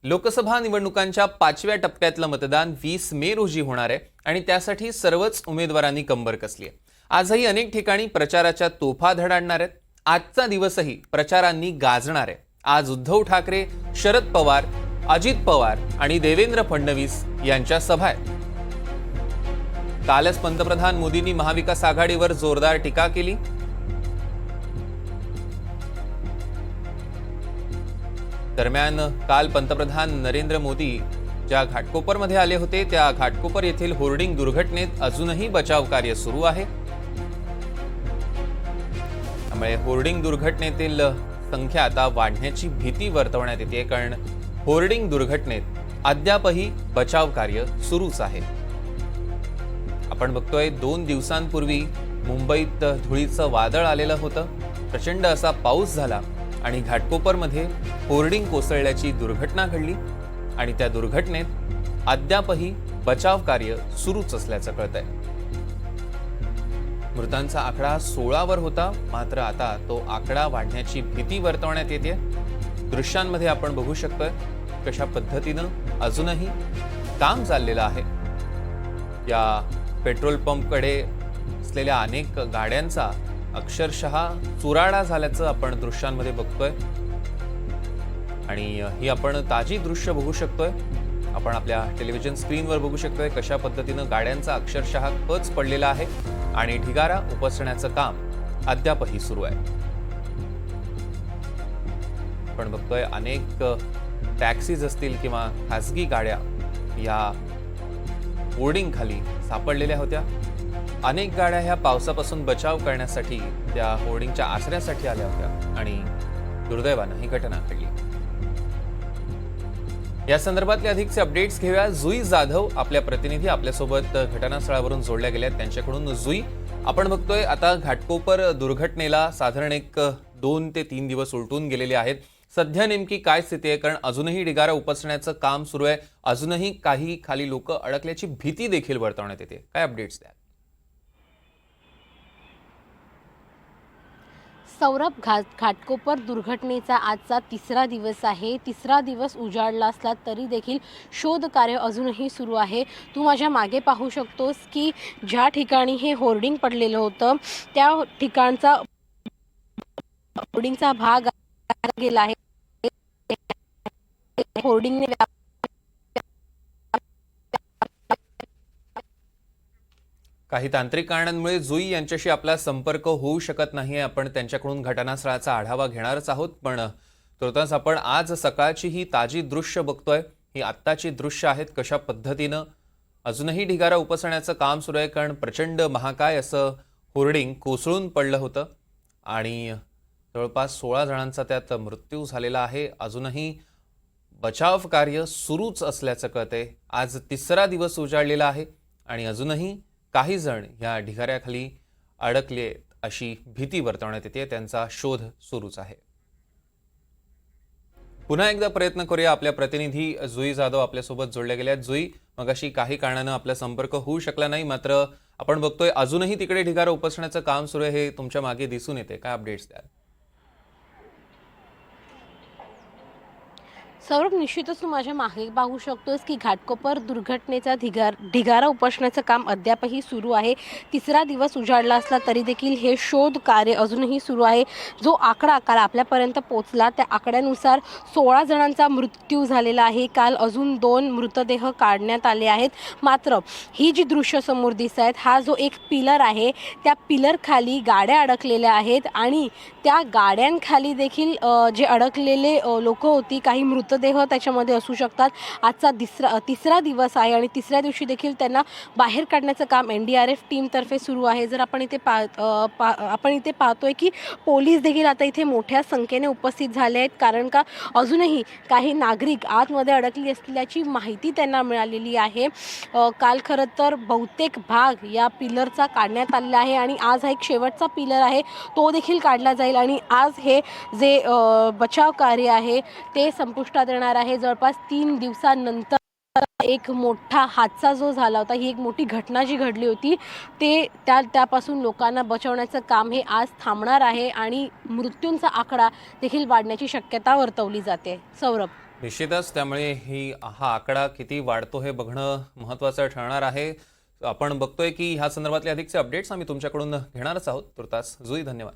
लोकसभा निवडणुकांच्या 5व्या टप्प्यातलं मतदान 20 मे रोजी होणार आहे आणि त्यासाठी सर्वच उमेदवारांनी कंबर कसली आहे। आजही अनेक ठिकाणी प्रचाराच्या तोफा धडाडणार आहेत। आजचा दिवसही प्रचारांनी गाजणार आहे। आज उद्धव ठाकरे, शरद पवार, अजित पवार आणि देवेंद्र फडणवीस यांच्या सभा आहेत। कालच पंतप्रधान मोदींनी महाविकास आघाडीवर जोरदार टीका केली। दरम्यान काल पंतप्रधान नरेंद्र मोदी ज्या घाटकोपरमध्ये आले होते त्या घाटकोपर येथील होर्डिंग दुर्घटनेत अजूनही बचाव कार्य सुरू आहे। त्यामुळे होर्डिंग दुर्घटनेतील संख्या आता वाढण्याची भीती वर्तवण्यात येते, कारण होर्डिंग दुर्घटनेत अद्यापही बचाव कार्य सुरूच आहे। आपण बघतोय 2 दिवसांपूर्वी मुंबईत धुळीचं वादळ आलेलं होतं। प्रचंड असा पाऊस झाला आणि घाटकोपरमध्ये होर्डिंग कोसळल्याची दुर्घटना घडली आणि त्या दुर्घटनेत अद्यापही बचाव कार्य सुरूच असल्याचं कळतंय। मृतांचा आकडा 16 वर होता, मात्र आता तो आकडा वाढण्याची भीती वर्तवण्यात येते। दृश्यांमध्ये आपण बघू शकतोय कशा पद्धतीनं अजूनही काम चाललेलं आहे। या पेट्रोल पंपकडे असलेल्या अनेक गाड्यांचा अक्षरशः चुराडा झाल्याचं आपण दृश्यांमध्ये बघतोय आणि ही आपण ताजी दृश्य बघू शकतोय। आपण आपल्या टेलिव्हिजन स्क्रीनवर बघू शकतोय कशा पद्धतीनं गाड्यांचा अक्षरशः कच पडलेला आहे आणि ढिगारा उपसण्याचं काम अद्यापही सुरू आहे। आपण बघतोय अनेक टॅक्सीज असतील किंवा खासगी गाड्या या होर्डिंग खाली सापडलेल्या होत्या। अनेक गाड्या ह्या पावसापासून बचाव करण्यासाठी त्या होर्डिंगच्या आसऱ्यासाठी आल्या होत्या आणि दुर्दैवानं ही घटना घडली। या संदर्भातले अधिकचे अपडेट्स घेऊया। जुई जाधव आपल्या प्रतिनिधी आपल्यासोबत घटनास्थळावरून जोडल्या गेल्यात, त्यांच्याकडून। जुई, आपण बघतोय आता घाटकोपर दुर्घटनेला साधारण 2 ते 3 दिवस उलटून गेलेले आहेत। सध्या नेमकी काय स्थिती आहे? कारण अजूनही ढिगारा उपसण्याचं काम सुरू आहे, अजूनही काही खाली लोक अडकल्याची भीती देखील वर्तवण्यात येते। काय अपडेट्स द्या? सौरभ, घाटकोपर दुर्घटनेचा आजचा 3रा दिवस आहे। 3रा दिवस उजाडला असला तरी देखील शोध कार्य अजूनही सुरू आहे। तू माझ्या मागे पाहू शकतोस की ज्या ठिकाणी हे होर्डिंग पडलेलं होतं त्या ठिकाणचा होर्डिंगचा भाग गेला आहे। होर्डिंगने काही तांत्रिक कारणांमुळे जुई यांच्याशी आपला संपर्क होऊ शकत नाही। आपण त्यांच्याकडून घटनास्थळाचा आढावा घेणारच आहोत, पण तुर्तास आपण आज सकाळची ही ताजी दृश्य बघतोय। ही आत्ताची दृश्य आहेत कशा पद्धतीनं अजूनही ढिगारा उपसण्याचं काम सुरू आहे, कारण प्रचंड महाकाय असं होर्डिंग कोसळून पडलं होतं आणि जवळपास 16 जणांचा त्यात मृत्यू झालेला आहे। अजूनही बचाव कार्य सुरूच असल्याचं कळतंय। आज 3रा दिवस उजाडलेला आहे आणि अजूनही काही जण या ढिगाऱ्याखाली अडकले अशी भीती वर्तवण्यात येते। त्यांचा शोध सुरूच आहे। पुन्हा एकदा प्रयत्न करूया। आपल्या प्रतिनिधी जुई जाधव आपल्यासोबत जोडल्या गेल्या। जुई, मगाशी काही कारणानं आपला संपर्क होऊ शकला नाही, मात्र आपण बघतोय अजूनही तिकडे ढिगारा उपसण्याचं काम सुरू आहे, हे तुमच्या मागे दिसून येते। काय अपडेट्स द्याल? सौरभ, निश्चितच तू माझ्या मागे पाहू शकतोस की घाटकोपर दुर्घटनेचा ढिगारा उपसण्याचं काम अद्यापही सुरू आहे। 3रा दिवस उजाडला असला तरी देखील हे शोध कार्य अजूनही सुरू आहे। जो आकडा काल आपल्यापर्यंत पोहोचला त्या आकड्यानुसार 16 जणांचा मृत्यू झालेला आहे। काल अजून 2 मृतदेह काढण्यात आले आहेत। मात्र ही जी दृश्य समोर दिसत आहेत, हा जो एक पिलर आहे त्या पिलर खाली गाड्या अडकलेल्या आहेत आणि त्या गाड्यांखाली देखील जे अडकलेले लोक होती, काही मृतदेह त्याच्यामध्ये असू शकतात। आजचा 3रा दिवस आहे आणि 3ऱ्या दिवशी देखील त्यांना बाहेर काढण्याचं काम NDRF टीमतर्फे सुरू आहे। जर आपण इथे पाहतोय की पोलीस देखील आता इथे मोठ्या संख्येने उपस्थित झाले आहेत, कारण का अजूनही काही नागरिक आतमध्ये अडकली असल्याची माहिती त्यांना मिळालेली आहे। काल खरं तर बहुतेक भाग या पिलरचा काढण्यात आलेला आहे आणि आज हा एक शेवटचा पिलर आहे, तो देखील काढला जाईल आणि आज हे जे बचाव कार्य आहे ते संपुष्टात येणार आहे। जवळपास 3 दिवसांनंतर एक मोठा हादसा जो झाला होता, ही एक मोठी घटना जी घडली होती, त्यापासून लोकांना बचावण्याचं काम हे आज थांबणार आहे आणि मृत्यूंचा आकडा देखील वाढण्याची शक्यता वर्तवली जाते। सौरभ, निश्चितच त्यामुळे हा आकडा किती वाढतो हे बघणं महत्त्वाचं ठरणार आहे. आपण बघतोय की ह्या संदर्भातले अधिकचे अपडेट्स आम्ही तुमच्याकडून घेणारच आहोत. तुर्तास जुई, धन्यवाद.